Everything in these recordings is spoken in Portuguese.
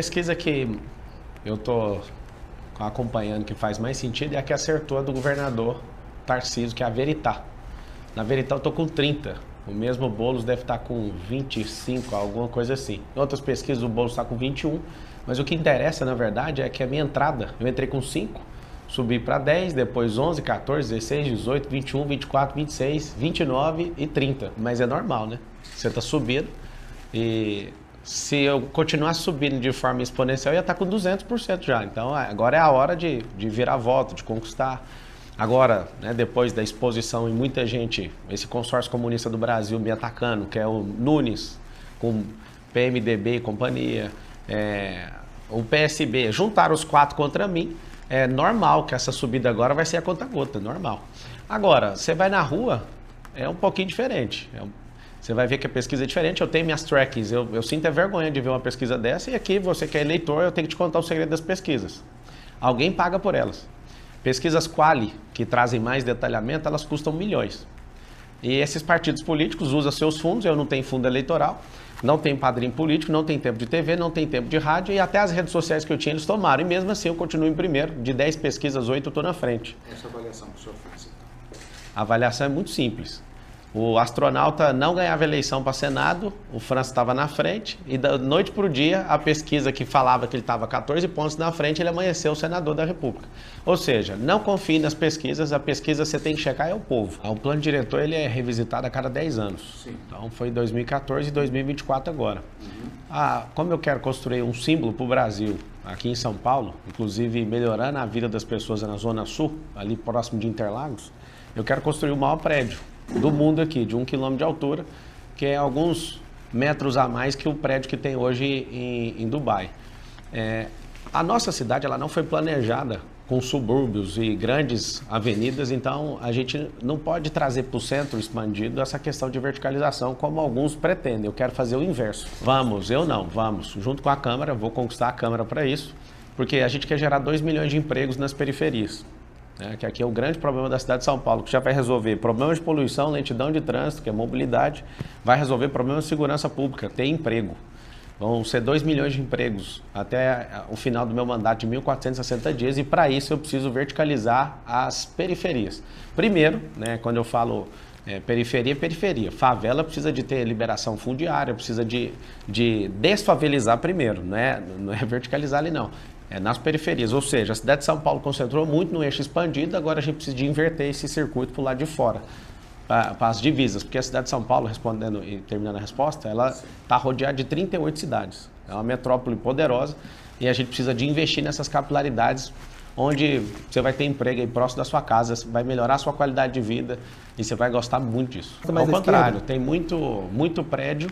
Pesquisa que eu estou acompanhando que faz mais sentido é a que acertou a do governador Tarcísio, que é a Veritá. Na Veritá eu estou com 30. O mesmo Boulos deve estar com 25, alguma coisa assim. Em outras pesquisas o Boulos está com 21. Mas o que interessa, na verdade, é que a minha entrada, eu entrei com 5, subi para 10, depois 11, 14, 16, 18, 21, 24, 26, 29 e 30. Mas é normal, né? Você está subindo e se eu continuar subindo de forma exponencial, eu ia estar com 200% já. Então agora é a hora de virar a volta, de conquistar. Agora, né, depois da exposição e muita gente, esse consórcio comunista do Brasil me atacando, que é o Nunes, com PMDB e companhia, o PSB, juntaram os 4 contra mim. É normal que essa subida agora vai ser a conta-gota, normal. Agora, você vai na rua, é um pouquinho diferente. Você vai ver que a pesquisa é diferente. Eu tenho minhas tracks, eu sinto a vergonha de ver uma pesquisa dessa, e aqui, você que é eleitor, eu tenho que te contar o segredo das pesquisas. Alguém paga por elas. Pesquisas quali, que trazem mais detalhamento, elas custam milhões. E esses partidos políticos usam seus fundos, eu não tenho fundo eleitoral, não tenho padrinho político, não tenho tempo de TV, não tenho tempo de rádio, e até as redes sociais que eu tinha eles tomaram. E mesmo assim eu continuo em primeiro, de 10 pesquisas, 8 eu estou na frente. Essa avaliação que o senhor faz, então? A avaliação é muito simples. O astronauta não ganhava eleição para Senado, o França estava na frente, e da noite para o dia, a pesquisa que falava que ele estava 14 pontos na frente, ele amanheceu senador da República. Ou seja, não confie nas pesquisas, a pesquisa você tem que checar é o povo. O plano diretor ele é revisitado a cada 10 anos. Sim. Então foi 2014 e 2024 agora. Como eu quero construir um símbolo para o Brasil, aqui em São Paulo, inclusive melhorando a vida das pessoas na Zona Sul, ali próximo de Interlagos, eu quero construir o maior prédio do mundo aqui, de 1 quilômetro de altura, que é alguns metros a mais que o prédio que tem hoje em Dubai. A nossa cidade ela não foi planejada com subúrbios e grandes avenidas, então a gente não pode trazer para o centro expandido essa questão de verticalização, como alguns pretendem. Eu quero fazer o inverso. Vamos, eu não, vamos. Junto com a Câmara, vou conquistar a Câmara para isso, porque a gente quer gerar 2 milhões de empregos nas periferias. Que aqui é o grande problema da cidade de São Paulo, que já vai resolver problemas de poluição, lentidão de trânsito, que é mobilidade, vai resolver problemas de segurança pública, ter emprego. Vão ser 2 milhões de empregos até o final do meu mandato de 1.460 dias, e para isso eu preciso verticalizar as periferias. Primeiro, né, quando eu falo periferia. Favela precisa de ter liberação fundiária, precisa de desfavelizar primeiro, não é verticalizar ali não. É nas periferias, ou seja, a cidade de São Paulo concentrou muito no eixo expandido, agora a gente precisa de inverter esse circuito para o lado de fora, para as divisas, porque a cidade de São Paulo, respondendo e terminando a resposta, ela está rodeada de 38 cidades, é uma metrópole poderosa e a gente precisa de investir nessas capilaridades, onde você vai ter emprego aí próximo da sua casa, vai melhorar a sua qualidade de vida e você vai gostar muito disso. Ao contrário, tem muito prédio,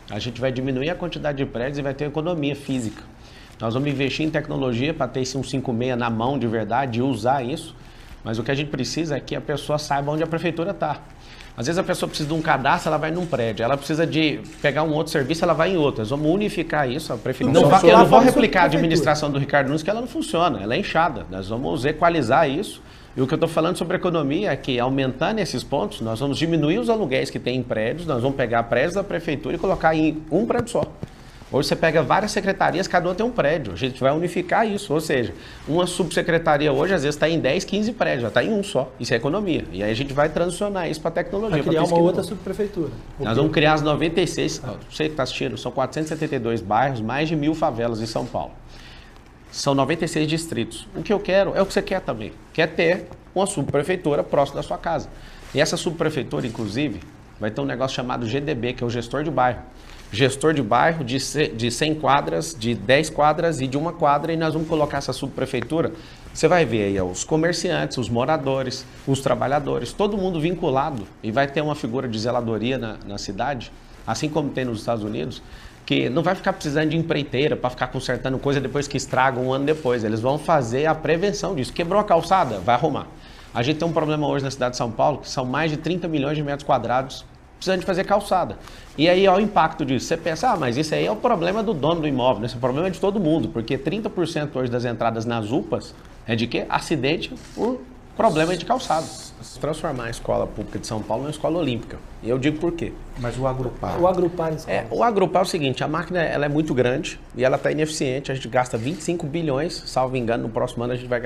a gente vai diminuir a quantidade de prédios e vai ter economia física. Nós vamos investir em tecnologia para ter esse 156 na mão de verdade e usar isso, mas o que a gente precisa é que a pessoa saiba onde a prefeitura está. Às vezes a pessoa precisa de um cadastro, ela vai num prédio, ela precisa de pegar um outro serviço, ela vai em outro. Nós vamos unificar isso, a prefeitura. Eu não vou replicar a administração do Ricardo Nunes, que ela não funciona, ela é inchada. Nós vamos equalizar isso. E o que eu estou falando sobre economia é que, aumentando esses pontos, nós vamos diminuir os aluguéis que tem em prédios, nós vamos pegar prédios da prefeitura e colocar em um prédio só. Hoje você pega várias secretarias, cada uma tem um prédio. A gente vai unificar isso, ou seja, uma subsecretaria hoje às vezes está em 10, 15 prédios, já está em um só. Isso é economia. E aí a gente vai transicionar isso para tecnologia. Vai criar uma outra subprefeitura. Nós vamos criar as 96, você que está assistindo, são 472 bairros, mais de 1.000 favelas em São Paulo. São 96 distritos. O que eu quero é o que você quer também. Quer ter uma subprefeitura próxima da sua casa. E essa subprefeitura, inclusive, vai ter um negócio chamado GDB, que é o gestor de bairro. Gestor de bairro de 100 quadras, de 10 quadras e de 1 quadra, e nós vamos colocar essa subprefeitura. Você vai ver aí os comerciantes, os moradores, os trabalhadores, todo mundo vinculado, e vai ter uma figura de zeladoria na cidade, assim como tem nos Estados Unidos, que não vai ficar precisando de empreiteira para ficar consertando coisa depois que estraga um ano depois. Eles vão fazer a prevenção disso. Quebrou a calçada? Vai arrumar. A gente tem um problema hoje na cidade de São Paulo, que são mais de 30 milhões de metros quadrados precisando de fazer calçada. E aí, olha o impacto disso. Você pensa, mas isso aí é o problema do dono do imóvel, né? Esse problema é de todo mundo, porque 30% hoje das entradas nas UPAs é de quê? Acidente por Problema é de calçado. Transformar a escola pública de São Paulo numa escola olímpica. E eu digo por quê. Mas o agrupar. O agrupar em escolas. O agrupar é o seguinte, a máquina ela é muito grande e ela está ineficiente, a gente gasta 25 bilhões, salvo engano, no próximo ano a gente vai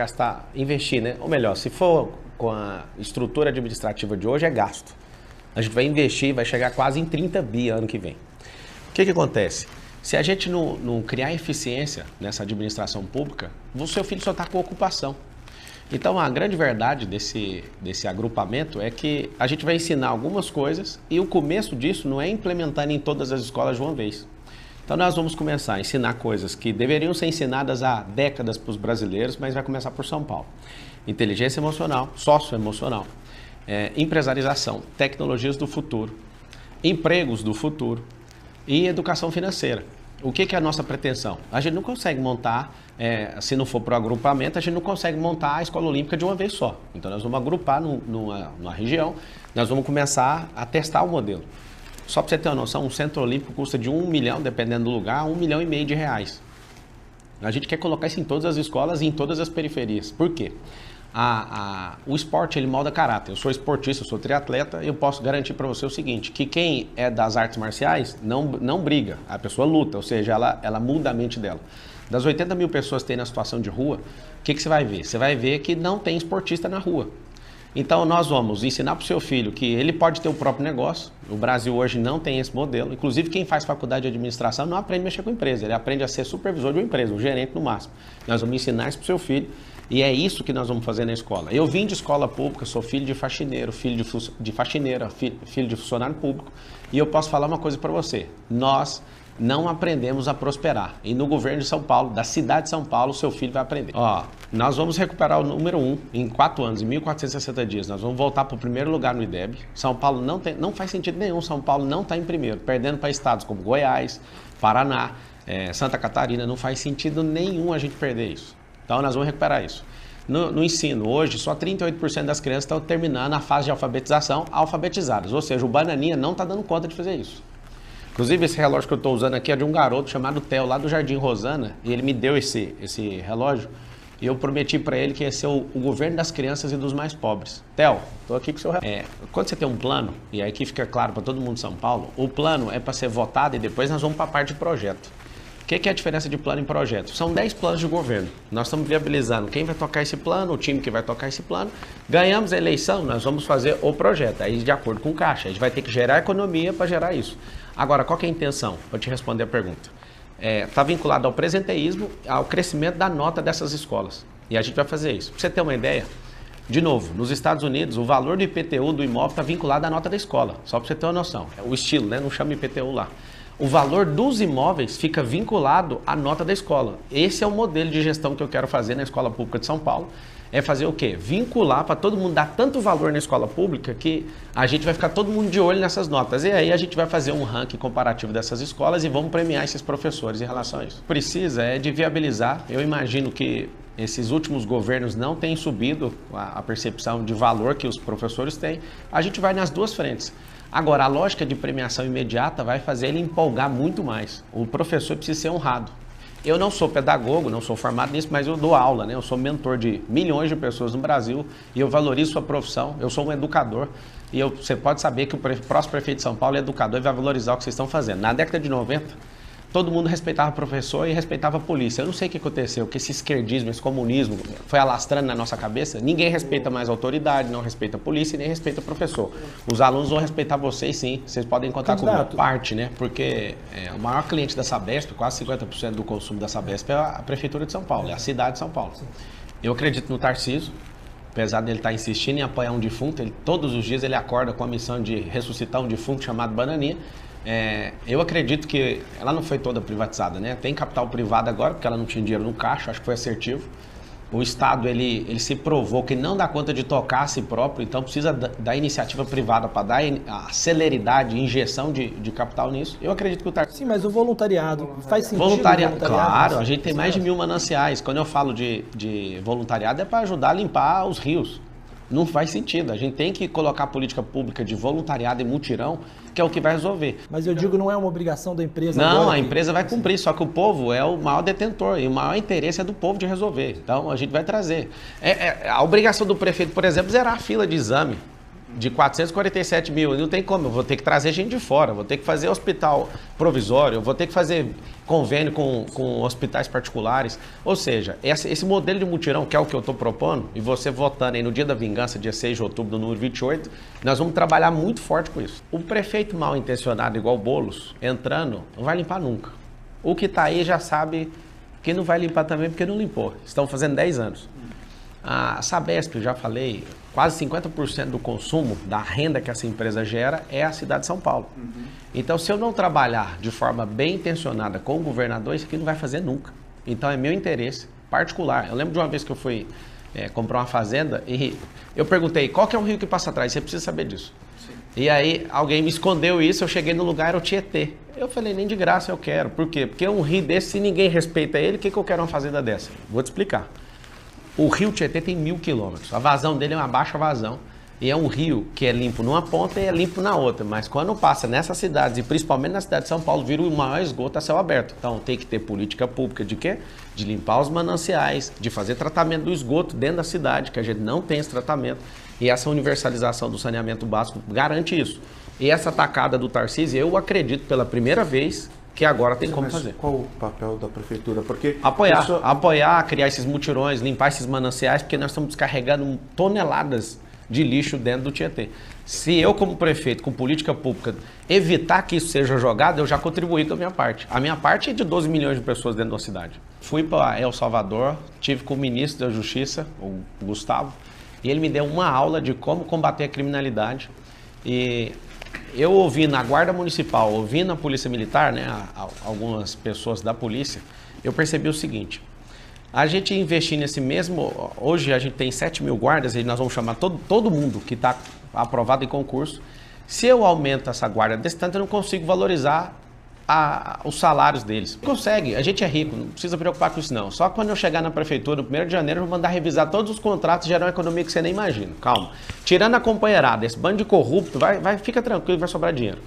investir, né? Ou melhor, se for com a estrutura administrativa de hoje, é gasto. A gente vai investir, vai chegar quase em 30 bi ano que vem. O que acontece? Se a gente não criar eficiência nessa administração pública, o seu filho só está com ocupação. Então, a grande verdade desse agrupamento é que a gente vai ensinar algumas coisas e o começo disso não é implementando em todas as escolas de uma vez. Então, nós vamos começar a ensinar coisas que deveriam ser ensinadas há décadas para os brasileiros, mas vai começar por São Paulo. Inteligência emocional, socioemocional, empresarização, tecnologias do futuro, empregos do futuro e educação financeira. O que é a nossa pretensão? A gente não consegue montar, se não for para o agrupamento, a gente não consegue montar a escola olímpica de uma vez só. Então nós vamos agrupar numa região, nós vamos começar a testar o modelo. Só para você ter uma noção, um centro olímpico custa de 1 milhão, dependendo do lugar, 1,5 milhão de reais. A gente quer colocar isso em todas as escolas e em todas as periferias. Por quê? O esporte, ele molda caráter. Eu sou esportista, eu sou triatleta, eu posso garantir para você o seguinte, que quem é das artes marciais não briga, a pessoa luta, ou seja, ela muda a mente dela. Das 80 mil pessoas que tem na situação de rua, o que você vai ver? Você vai ver que não tem esportista na rua. Então nós vamos ensinar para o seu filho que ele pode ter o próprio negócio. O Brasil hoje não tem esse modelo. Inclusive quem faz faculdade de administração não aprende a mexer com empresa, ele aprende a ser supervisor de uma empresa, um gerente no máximo. Nós vamos ensinar isso para o seu filho. E é isso que nós vamos fazer na escola. Eu vim de escola pública, sou filho de faxineiro, filho de faxineira, filho de funcionário público. E eu posso falar uma coisa para você. Nós não aprendemos a prosperar. E no governo de São Paulo, da cidade de São Paulo, seu filho vai aprender. Nós vamos recuperar o número 1 em 4 anos, em 1.460 dias. Nós vamos voltar para o primeiro lugar no IDEB. São Paulo não faz sentido nenhum. São Paulo não está em primeiro, perdendo para estados como Goiás, Paraná, Santa Catarina. Não faz sentido nenhum a gente perder isso. Então, nós vamos recuperar isso. No ensino, hoje, só 38% das crianças estão terminando a fase de alfabetização alfabetizadas. Ou seja, o Bananinha não está dando conta de fazer isso. Inclusive, esse relógio que eu estou usando aqui é de um garoto chamado Theo, lá do Jardim Rosana. E ele me deu esse relógio. E eu prometi para ele que ia ser o governo das crianças e dos mais pobres. Theo, estou aqui com o seu relógio. Quando você tem um plano, e aqui fica claro para todo mundo de São Paulo, o plano é para ser votado e depois nós vamos para a parte de projeto. O que é a diferença de plano e projeto? São 10 planos de governo. Nós estamos viabilizando quem vai tocar esse plano, o time que vai tocar esse plano. Ganhamos a eleição, nós vamos fazer o projeto. Aí, de acordo com o caixa, a gente vai ter que gerar economia para gerar isso. Agora, qual que é a intenção? Vou te responder a pergunta. Está vinculado ao presenteísmo, ao crescimento da nota dessas escolas. E a gente vai fazer isso. Para você ter uma ideia, de novo, nos Estados Unidos, o valor do IPTU do imóvel está vinculado à nota da escola. Só para você ter uma noção. O estilo, né? Não chama IPTU lá. O valor dos imóveis fica vinculado à nota da escola. Esse é o modelo de gestão que eu quero fazer na Escola Pública de São Paulo. É fazer o quê? Vincular para todo mundo dar tanto valor na escola pública que a gente vai ficar todo mundo de olho nessas notas. E aí a gente vai fazer um ranking comparativo dessas escolas e vamos premiar esses professores em relação a isso. Precisa de viabilizar. Eu imagino que esses últimos governos não têm subido a percepção de valor que os professores têm. A gente vai nas duas frentes. Agora, a lógica de premiação imediata vai fazer ele empolgar muito mais. O professor precisa ser honrado. Eu não sou pedagogo, não sou formado nisso, mas eu dou aula, né? Eu sou mentor de milhões de pessoas no Brasil e eu valorizo sua profissão. Eu sou um educador e você pode saber que o próximo prefeito de São Paulo é educador e vai valorizar o que vocês estão fazendo. Na década de 90, todo mundo respeitava o professor e respeitava a polícia. Eu não sei o que aconteceu, que esse esquerdismo, esse comunismo foi alastrando na nossa cabeça. Ninguém respeita mais a autoridade, não respeita a polícia e nem respeita o professor. Os alunos vão respeitar vocês, sim. Vocês podem contar com parte, né? Porque o maior cliente da Sabesp, quase 50% do consumo da Sabesp é a Prefeitura de São Paulo, é a cidade de São Paulo. Eu acredito no Tarcísio. Apesar dele estar insistindo em apoiar um defunto, todos os dias ele acorda com a missão de ressuscitar um defunto chamado Bananinha. Eu acredito que ela não foi toda privatizada, né? Tem capital privado agora, porque ela não tinha dinheiro no caixa, acho que foi assertivo. O Estado, ele se provou que não dá conta de tocar a si próprio, então precisa da iniciativa privada para dar a celeridade, injeção de capital nisso. Eu acredito que o Tarcísio... Sim, mas o voluntariado faz sentido? Voluntariado, claro, a gente tem mais de 1000 mananciais. Quando eu falo de voluntariado é para ajudar a limpar os rios. Não faz sentido. A gente tem que colocar a política pública de voluntariado e mutirão, que é o que vai resolver. Mas eu digo, não é uma obrigação da empresa Não, agora a empresa vai cumprir, só que o povo é o maior detentor e o maior interesse é do povo de resolver. Então, a gente vai trazer. A obrigação do prefeito, por exemplo, zerar a fila de exame de 447 mil. Não tem como, eu vou ter que trazer gente de fora, vou ter que fazer hospital provisório, eu vou ter que fazer convênio com hospitais particulares. Ou seja, esse modelo de mutirão, que é o que eu estou propondo, e você votando aí no dia da vingança, dia 6 de outubro, do número 28, nós vamos trabalhar muito forte com isso. O prefeito mal intencionado, igual o Boulos, entrando, não vai limpar nunca. O que está aí já sabe que não vai limpar também porque não limpou. Estão fazendo 10 anos. A Sabesp, eu já falei, quase 50% do consumo, da renda que essa empresa gera é a cidade de São Paulo. Então, se eu não trabalhar de forma bem intencionada com o governador, isso aqui não vai fazer nunca. Então, é meu interesse particular. Eu lembro de uma vez que eu fui comprar uma fazenda e eu perguntei, qual que é o rio que passa atrás? Você precisa saber disso. Sim. E aí, alguém me escondeu isso, eu cheguei no lugar, era o Tietê. Eu falei, nem de graça eu quero. Por quê? Porque um rio desse, se ninguém respeita ele, o que eu quero uma fazenda dessa? Vou te explicar. O rio Tietê tem 1.000 quilômetros. A vazão dele é uma baixa vazão. E é um rio que é limpo numa ponta e é limpo na outra. Mas quando passa nessas cidades, e principalmente na cidade de São Paulo, vira o maior esgoto a céu aberto. Então tem que ter política pública de quê? De limpar os mananciais, de fazer tratamento do esgoto dentro da cidade, que a gente não tem esse tratamento. E essa universalização do saneamento básico garante isso. E essa tacada do Tarcísio, eu acredito pela primeira vez, que agora tem como fazer. Qual o papel da prefeitura? Porque apoiar, criar esses mutirões, limpar esses mananciais, porque nós estamos descarregando toneladas de lixo dentro do Tietê. Se eu, como prefeito, com política pública, evitar que isso seja jogado, eu já contribuí com a minha parte. A minha parte é de 12 milhões de pessoas dentro da cidade. Fui para El Salvador, tive com o ministro da Justiça, o Gustavo, e ele me deu uma aula de como combater a criminalidade. E eu ouvi na Guarda Municipal, ouvi na Polícia Militar, né, algumas pessoas da polícia, eu percebi o seguinte: a gente investir nesse mesmo... Hoje a gente tem 7.000 guardas e nós vamos chamar todo mundo que está aprovado em concurso. Se eu aumento essa guarda desse tanto, eu não consigo valorizar os salários deles. Consegue, a gente é rico, não precisa preocupar com isso não. Só quando eu chegar na prefeitura, no 1º de janeiro, eu vou mandar revisar todos os contratos e gerar uma economia que você nem imagina. Calma. Tirando a companheirada, esse bando de corrupto, fica tranquilo, vai sobrar dinheiro.